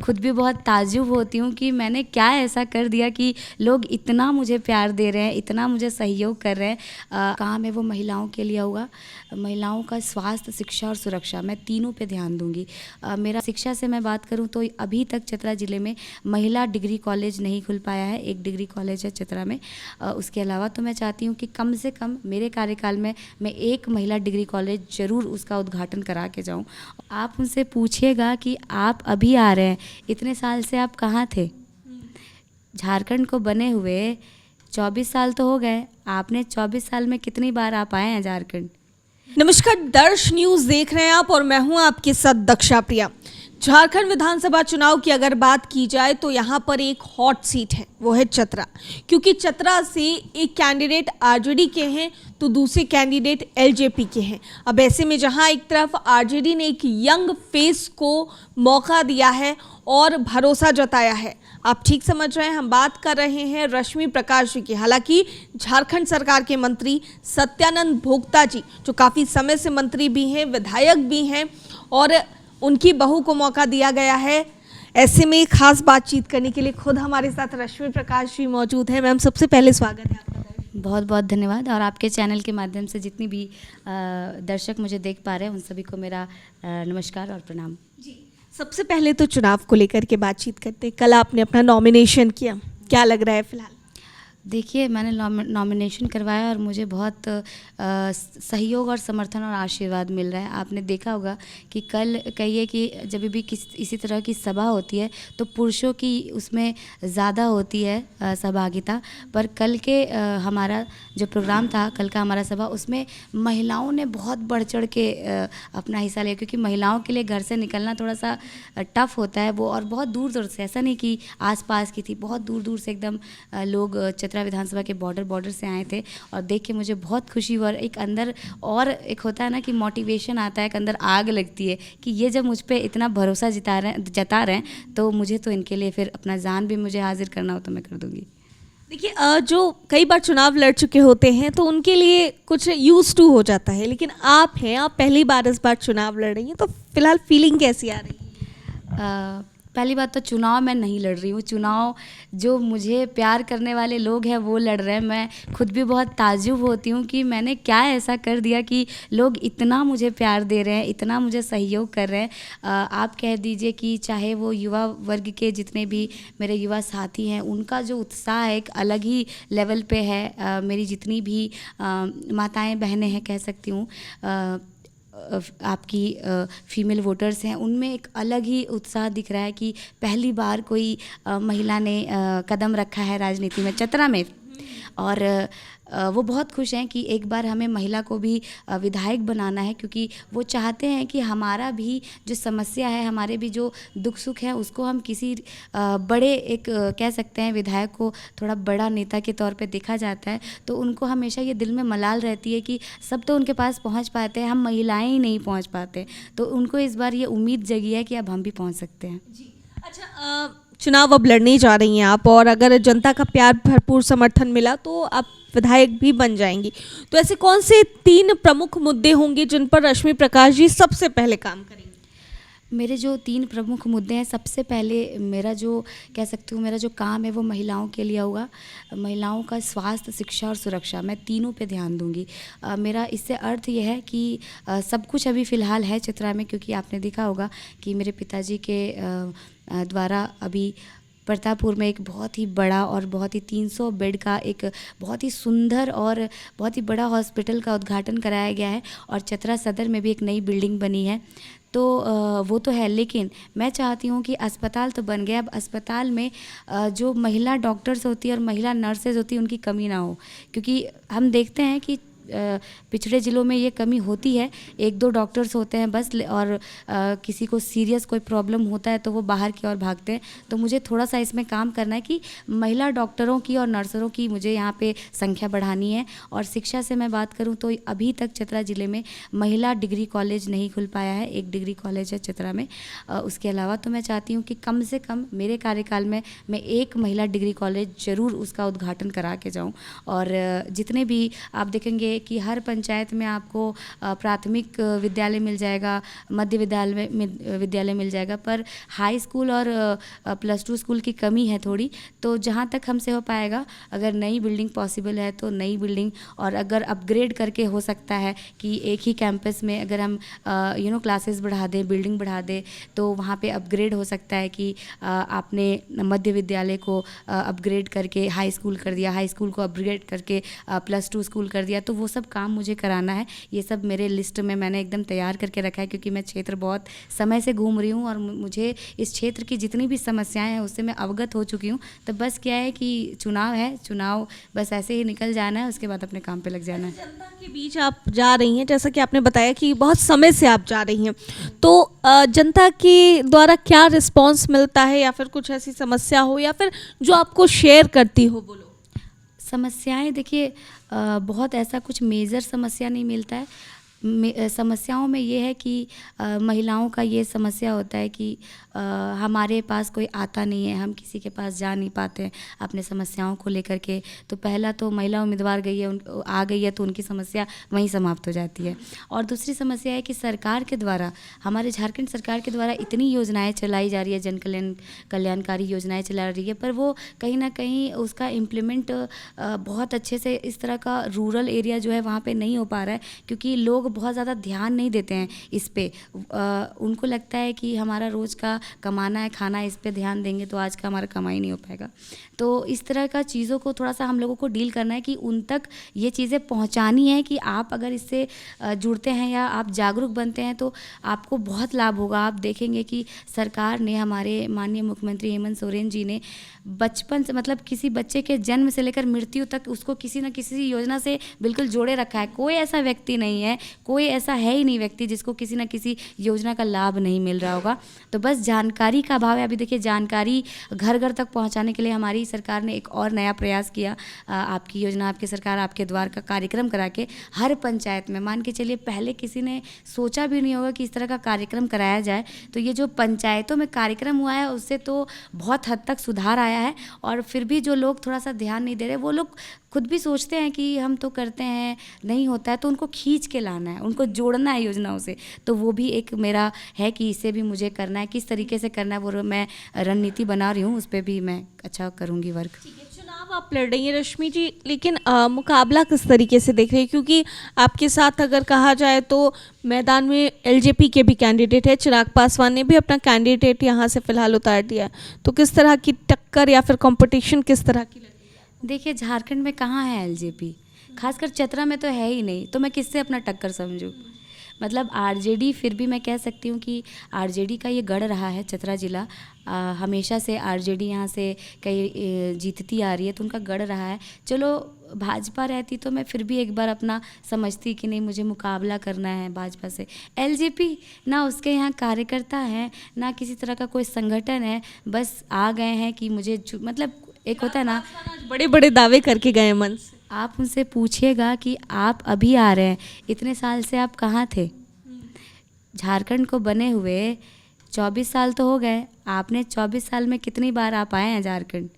खुद भी बहुत ताज्जुब होती हूँ कि मैंने क्या ऐसा कर दिया कि लोग इतना मुझे प्यार दे रहे हैं, इतना मुझे सहयोग कर रहे हैं। काम है वो महिलाओं के लिए होगा। महिलाओं का स्वास्थ्य, शिक्षा और सुरक्षा, मैं तीनों पे ध्यान दूंगी। मेरा शिक्षा से मैं बात करूं तो अभी तक चतरा ज़िले में महिला डिग्री कॉलेज नहीं खुल पाया है। एक डिग्री कॉलेज है चतरा में। उसके अलावा तो मैं चाहती हूं कि कम से कम मेरे कार्यकाल में मैं एक महिला डिग्री कॉलेज ज़रूर उसका उद्घाटन करा के जाऊँ। आप उनसे पूछिएगा कि आप अभी आ रहे हैं, इतने साल से आप कहाँ थे? झारखंड को बने हुए 24 साल तो हो गए। आपने 24 साल में कितनी बार आप आए हैं झारखंड? नमस्कार, दर्श न्यूज देख रहे हैं आप और मैं हूं आपके साथ दक्षा प्रिया। झारखंड विधानसभा चुनाव की अगर बात की जाए तो यहां पर एक हॉट सीट है, वो है चतरा। क्योंकि चतरा से एक कैंडिडेट आरजेडी के हैं तो दूसरे कैंडिडेट एलजेपी के हैं। अब ऐसे में जहां एक तरफ आरजेडी ने एक यंग फेस को मौका दिया है और भरोसा जताया है, आप ठीक समझ रहे हैं, हम बात कर रहे हैं रश्मि प्रकाश जी की। हालांकि झारखंड सरकार के मंत्री सत्यानंद भोक्ता जी, जो काफ़ी समय से मंत्री भी हैं, विधायक भी हैं, और उनकी बहू को मौका दिया गया है। ऐसे में खास बातचीत करने के लिए खुद हमारे साथ रश्मि प्रकाश जी मौजूद हैं। मैम, सबसे पहले स्वागत है आपका। बहुत बहुत धन्यवाद। और आपके चैनल के माध्यम से जितनी भी दर्शक मुझे देख पा रहे हैं उन सभी को मेरा नमस्कार और प्रणाम जी। सबसे पहले तो चुनाव को लेकर के बातचीत करते हैं। कल आपने अपना नॉमिनेशन किया, क्या लग रहा है फिलहाल? देखिए, मैंने नॉमिनेशन करवाया और मुझे बहुत सहयोग और समर्थन और आशीर्वाद मिल रहा है। आपने देखा होगा कि कल कहिए कि जब भी इसी तरह की सभा होती है तो पुरुषों की उसमें ज़्यादा होती है सहभागिता, पर कल के हमारा जो प्रोग्राम था, कल का हमारा सभा, उसमें महिलाओं ने बहुत बढ़ चढ़ के अपना हिस्सा लिया। क्योंकि महिलाओं के लिए घर से निकलना थोड़ा सा टफ होता है वो, और बहुत दूर दूर से, ऐसा नहीं कि आसपास की थी, बहुत दूर दूर से एकदम लोग चतरा विधानसभा के बॉर्डर से आए थे। और देख के मुझे बहुत खुशी हुआ। एक अंदर और एक होता है ना कि मोटिवेशन आता है, एक अंदर आग लगती है कि ये जब मुझ पे इतना भरोसा जता रहे हैं तो मुझे तो इनके लिए फिर अपना जान भी मुझे हाजिर करना हो तो मैं कर दूंगी। देखिए, जो कई बार चुनाव लड़ चुके होते हैं तो उनके लिए कुछ यूज टू हो जाता है, लेकिन आप पहली बार इस बार चुनाव लड़ रही हैं, तो फिलहाल फीलिंग कैसी आ रही है? पहली बात तो चुनाव मैं नहीं लड़ रही हूँ। चुनाव जो मुझे प्यार करने वाले लोग हैं वो लड़ रहे हैं। मैं खुद भी बहुत ताज्जुब होती हूँ कि मैंने क्या ऐसा कर दिया कि लोग इतना मुझे प्यार दे रहे हैं, इतना मुझे सहयोग कर रहे हैं। आप कह दीजिए कि चाहे वो युवा वर्ग के जितने भी मेरे युवा साथी हैं, उनका जो उत्साह है एक अलग ही लेवल पे है। मेरी जितनी भी माताएँ बहनें हैं, कह सकती हूँ, आपकी फीमेल वोटर्स हैं, उनमें एक अलग ही उत्साह दिख रहा है कि पहली बार कोई महिला ने कदम रखा है राजनीति में चतरा में। और वो बहुत खुश हैं कि एक बार हमें महिला को भी विधायक बनाना है, क्योंकि वो चाहते हैं कि हमारा भी जो समस्या है, हमारे भी जो दुख सुख है, उसको हम किसी बड़े एक कह सकते हैं विधायक को थोड़ा बड़ा नेता के तौर पे देखा जाता है, तो उनको हमेशा ये दिल में मलाल रहती है कि सब तो उनके पास पहुंच पाते हैं, हम महिलाएं ही नहीं पहुंच पाते। तो उनको इस बार ये उम्मीद जगी है कि अब हम भी पहुँच सकते हैं। जी। अच्छा, चुनाव अब लड़ने जा रही हैं आप, और अगर जनता का प्यार, भरपूर समर्थन मिला तो आप विधायक भी बन जाएंगी। तो ऐसे कौन से 3 प्रमुख मुद्दे होंगे जिन पर रश्मि प्रकाश जी सबसे पहले काम करेंगे? मेरे जो 3 प्रमुख मुद्दे हैं, सबसे पहले मेरा जो कह सकती हूँ मेरा जो काम है वो महिलाओं के लिए होगा। महिलाओं का स्वास्थ्य, शिक्षा और सुरक्षा, मैं तीनों पे ध्यान दूंगी। मेरा इससे अर्थ यह है कि सब कुछ अभी फ़िलहाल है चतरा में, क्योंकि आपने देखा होगा कि मेरे पिताजी के द्वारा अभी प्रतापपुर में एक बहुत ही बड़ा और बहुत ही 300 बेड का एक बहुत ही सुंदर और बहुत ही बड़ा हॉस्पिटल का उद्घाटन कराया गया है। और चतरा सदर में भी एक नई बिल्डिंग बनी है। तो वो तो है, लेकिन मैं चाहती हूँ कि अस्पताल तो बन गया, अब अस्पताल में जो महिला डॉक्टर्स होती है और महिला नर्सेज होती है उनकी कमी ना हो। क्योंकि हम देखते हैं कि पिछड़े ज़िलों में ये कमी होती है, 1-2 डॉक्टर्स होते हैं बस, और किसी को सीरियस कोई प्रॉब्लम होता है तो वो बाहर की ओर भागते हैं। तो मुझे थोड़ा सा इसमें काम करना है कि महिला डॉक्टरों की और नर्सरों की मुझे यहाँ पे संख्या बढ़ानी है। और शिक्षा से मैं बात करूँ तो अभी तक चतरा ज़िले में महिला डिग्री कॉलेज नहीं खुल पाया है। एक डिग्री कॉलेज है चतरा में। उसके अलावा तो मैं चाहती हूँ कि कम से कम मेरे कार्यकाल में मैं एक महिला डिग्री कॉलेज ज़रूर उसका उद्घाटन करा के जाऊँ। और जितने भी आप देखेंगे कि हर पंचायत में आपको प्राथमिक विद्यालय मिल जाएगा, मध्य विद्यालय मिल जाएगा, पर हाई स्कूल और +2 स्कूल की कमी है थोड़ी। तो जहाँ तक हमसे हो पाएगा, अगर नई बिल्डिंग पॉसिबल है तो नई बिल्डिंग, और अगर अपग्रेड करके हो सकता है कि एक ही कैंपस में अगर हम क्लासेस बढ़ा दें, बिल्डिंग बढ़ा दें, तो वहाँ पे अपग्रेड हो सकता है कि आपने मध्य विद्यालय को अपग्रेड करके हाई स्कूल कर दिया, हाई स्कूल को अपग्रेड करके +2 स्कूल कर दिया। तो वो सब काम मुझे कराना है। ये सब मेरे लिस्ट में मैंने एकदम तैयार करके रखा है, क्योंकि मैं क्षेत्र बहुत समय से घूम रही हूँ और मुझे इस क्षेत्र की जितनी भी समस्याएं हैं उससे मैं अवगत हो चुकी हूँ। तो बस क्या है कि चुनाव है, चुनाव बस ऐसे ही निकल जाना है, उसके बाद अपने काम पे लग जाना है। जनता के बीच आप जा रही हैं, जैसा कि आपने बताया कि बहुत समय से आप जा रही हैं, तो जनता के द्वारा क्या रिस्पांस मिलता है, या फिर कुछ ऐसी समस्या हो या फिर जो आपको शेयर करती हो, बोलो। समस्याएं देखिए, बहुत ऐसा कुछ मेजर समस्या नहीं मिलता है। समस्याओं में ये है कि महिलाओं का ये समस्या होता है कि हमारे पास कोई आता नहीं है, हम किसी के पास जा नहीं पाते हैं अपने समस्याओं को लेकर के। तो पहला तो महिला उम्मीदवार आ गई है तो उनकी समस्या वहीं समाप्त हो जाती है। और दूसरी समस्या है कि सरकार के द्वारा, हमारे झारखंड सरकार के द्वारा इतनी योजनाएं चलाई जा रही है, कल्याणकारी योजनाएं चला रही है, पर वो कहीं ना कहीं उसका इम्प्लीमेंट बहुत अच्छे से इस तरह का रूरल एरिया जो है वहाँ पे नहीं हो पा रहा है, क्योंकि लोग बहुत ज़्यादा ध्यान नहीं देते हैं इस पे। उनको लगता है कि हमारा रोज़ का कमाना है, खाना है, इस पे ध्यान देंगे तो आज का हमारा कमाई नहीं हो पाएगा। तो इस तरह का चीज़ों को थोड़ा सा हम लोगों को डील करना है कि उन तक ये चीज़ें पहुंचानी है कि आप अगर इससे जुड़ते हैं या आप जागरूक बनते हैं तो आपको बहुत लाभ होगा। आप देखेंगे कि सरकार ने, हमारे माननीय मुख्यमंत्री हेमंत सोरेन जी ने बचपन से, मतलब किसी बच्चे के जन्म से लेकर मृत्यु तक उसको किसी न किसी योजना से बिल्कुल जोड़े रखा है। कोई ऐसा व्यक्ति नहीं है, कोई ऐसा है ही नहीं व्यक्ति जिसको किसी न किसी योजना का लाभ नहीं मिल रहा होगा। तो बस जानकारी का अभाव है। अभी देखिए, जानकारी घर घर तक पहुंचाने के लिए हमारी सरकार ने एक और नया प्रयास किया। आपकी योजना, आपकी सरकार, आपके द्वार का कार्यक्रम करा के हर पंचायत में, मान के चलिए पहले किसी ने सोचा भी नहीं होगा कि इस तरह का कार्यक्रम कराया जाए। तो ये जो पंचायतों में कार्यक्रम हुआ है उससे तो बहुत हद तक सुधार आया है। और फिर भी जो लोग थोड़ा सा ध्यान नहीं दे रहे, वो लोग खुद भी सोचते हैं कि हम तो करते हैं, नहीं होता है, तो उनको खींच के लाना है, उनको जोड़ना है योजनाओं से। तो वो भी एक मेरा है कि इसे भी मुझे करना है, किस तरीके से करना है वो मैं रणनीति बना रही हूँ, उस पर भी मैं अच्छा करूँगी वर्क। चुनाव आप लड़ रही हैं रश्मि जी, लेकिन मुकाबला किस तरीके से देख रही है? क्योंकि आपके साथ अगर कहा जाए तो मैदान में एलजेपी के भी कैंडिडेट है, चिराग पासवान ने भी अपना कैंडिडेट यहाँ से फिलहाल उतार दिया है। तो किस तरह की टक्कर या फिर कंपटीशन किस तरह की लगी? देखिए, झारखंड में कहाँ है एलजेपी, खासकर चतरा में तो है ही नहीं, तो मैं किससे अपना टक्कर समझूं। मतलब आरजेडी, फिर भी मैं कह सकती हूँ कि आरजेडी का ये गढ़ रहा है चतरा ज़िला। हमेशा से आरजेडी यहाँ से कई जीतती आ रही है, तो उनका गढ़ रहा है। चलो भाजपा रहती तो मैं फिर भी एक बार अपना समझती कि नहीं, मुझे मुकाबला करना है भाजपा से। एलजेपी ना उसके यहाँ कार्यकर्ता हैं, ना किसी तरह का कोई संगठन है, बस आ गए हैं कि मुझे, मतलब एक होता है ना, बड़े बड़े दावे करके गए मन से। आप उनसे पूछिएगा कि आप अभी आ रहे हैं, इतने साल से आप कहाँ थे? झारखंड को बने हुए 24 साल तो हो गए, आपने 24 साल में कितनी बार आप आए हैं झारखंड?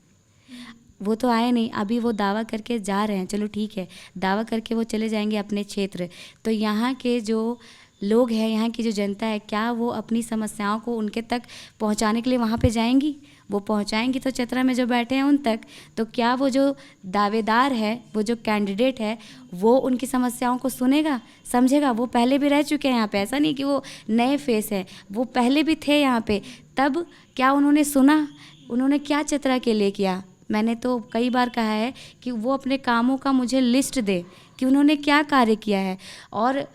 वो तो आए नहीं। अभी वो दावा करके जा रहे हैं, चलो ठीक है, दावा करके वो चले जाएंगे अपने क्षेत्र। तो यहाँ के जो लोग हैं, यहाँ की जो जनता है, क्या वो अपनी समस्याओं को उनके तक पहुँचाने के लिए वहाँ पे जाएंगी? वो पहुंचाएंगी तो चतरा में जो बैठे हैं उन तक। तो क्या वो जो दावेदार है, वो जो कैंडिडेट है, वो उनकी समस्याओं को सुनेगा, समझेगा? वो पहले भी रह चुके हैं यहाँ पे, ऐसा नहीं कि वो नए फेस है, वो पहले भी थे यहाँ पे। तब क्या उन्होंने सुना? उन्होंने क्या चतरा के लिए किया? मैंने तो कई बार कहा है कि वो अपने कामों का मुझे लिस्ट दे कि उन्होंने क्या कार्य किया है, और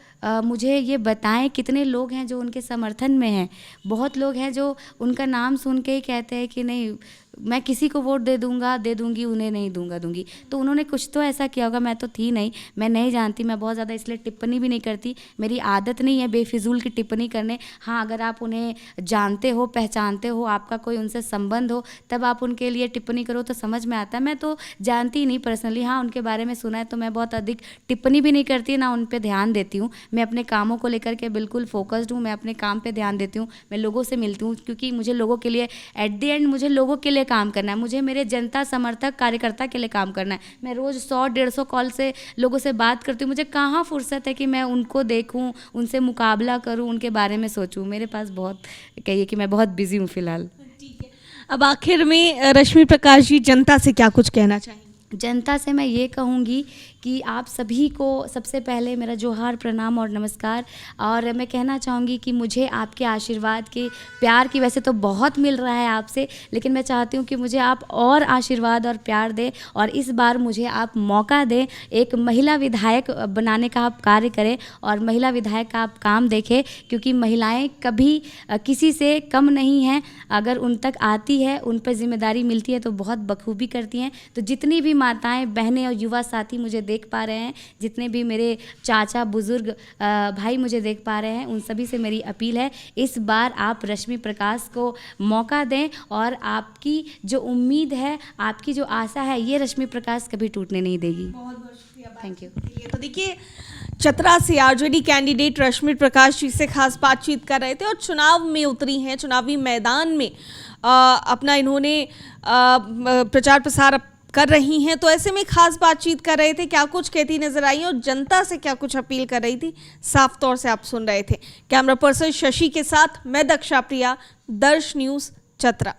मुझे ये बताएं कितने लोग हैं जो उनके समर्थन में हैं। बहुत लोग हैं जो उनका नाम सुन के ही कहते हैं कि नहीं, मैं किसी को वोट दे दूंगी, उन्हें नहीं दूंगी। तो उन्होंने कुछ तो ऐसा किया होगा, मैं तो थी नहीं, मैं नहीं जानती, मैं बहुत ज़्यादा इसलिए टिप्पणी भी नहीं करती। मेरी आदत नहीं है बेफिजूल की टिप्पणी करने। हाँ, अगर आप उन्हें जानते हो, पहचानते हो, आपका कोई उनसे संबंध हो, तब आप उनके लिए टिप्पणी करो तो समझ में आता है। मैं तो जानती ही नहीं पर्सनली, हाँ उनके बारे में सुना है, तो मैं बहुत अधिक टिप्पणी भी नहीं करती, ना उन पे ध्यान देती हूँ। मैं अपने कामों को लेकर के बिल्कुल फोकस्ड हूँ, मैं अपने काम पे ध्यान देती हूँ, मैं लोगों से मिलती हूँ, क्योंकि मुझे लोगों के लिए एट द एंड मुझे लोगों के लिए काम करना है, मुझे मेरे जनता समर्थक कार्यकर्ता के लिए काम करना है। मैं रोज़ 100-150 कॉल से लोगों से बात करती हूँ, मुझे कहाँ फुर्सत है कि मैं उनको देखूँ, उनसे मुकाबला करूँ, उनके बारे में सोचूँ। मेरे पास बहुत, कहिए कि मैं बहुत बिजी हूँ फिलहाल। ठीक है, अब आखिर में रश्मि प्रकाश जी जनता से क्या कुछ कहना चाहेंगे? जनता से मैं ये कहूँगी कि आप सभी को सबसे पहले मेरा जोहार, प्रणाम और नमस्कार। और मैं कहना चाहूँगी कि मुझे आपके आशीर्वाद के प्यार की वैसे तो बहुत मिल रहा है आपसे, लेकिन मैं चाहती हूँ कि मुझे आप और आशीर्वाद और प्यार दें, और इस बार मुझे आप मौका दें, एक महिला विधायक बनाने का आप कार्य करें और महिला विधायक का आप काम देखें, क्योंकि महिलाएं कभी किसी से कम नहीं हैं। अगर उन तक आती है, उन पर जिम्मेदारी मिलती है तो बहुत बखूबी करती हैं। तो जितनी भी माताएं, बहनें और युवा साथी मुझे देख पा रहे हैं, जितने भी मेरे चाचा बुजुर्ग भाई मुझे देख पा रहे हैं, उन सभी से मेरी अपील है, इस बार आप रश्मि प्रकाश को मौका दें, और आपकी जो उम्मीद है, आपकी जो आशा है, ये रश्मि प्रकाश कभी टूटने नहीं देगी। बहुत बहुत शुक्रिया। Thank you. तो देखिए, चतरा से आरजेडी कैंडिडेट रश्मि प्रकाश जी से खास बातचीत कर रहे थे और चुनाव में उतरी हैं, चुनावी मैदान में अपना इन्होंने प्रचार प्रसार कर रही हैं। तो ऐसे में खास बातचीत कर रहे थे, क्या कुछ कहती नजर आई और जनता से क्या कुछ अपील कर रही थी, साफ तौर से आप सुन रहे थे। कैमरा पर्सन शशि के साथ मैं दक्षा प्रिया, दर्श न्यूज़, चतरा।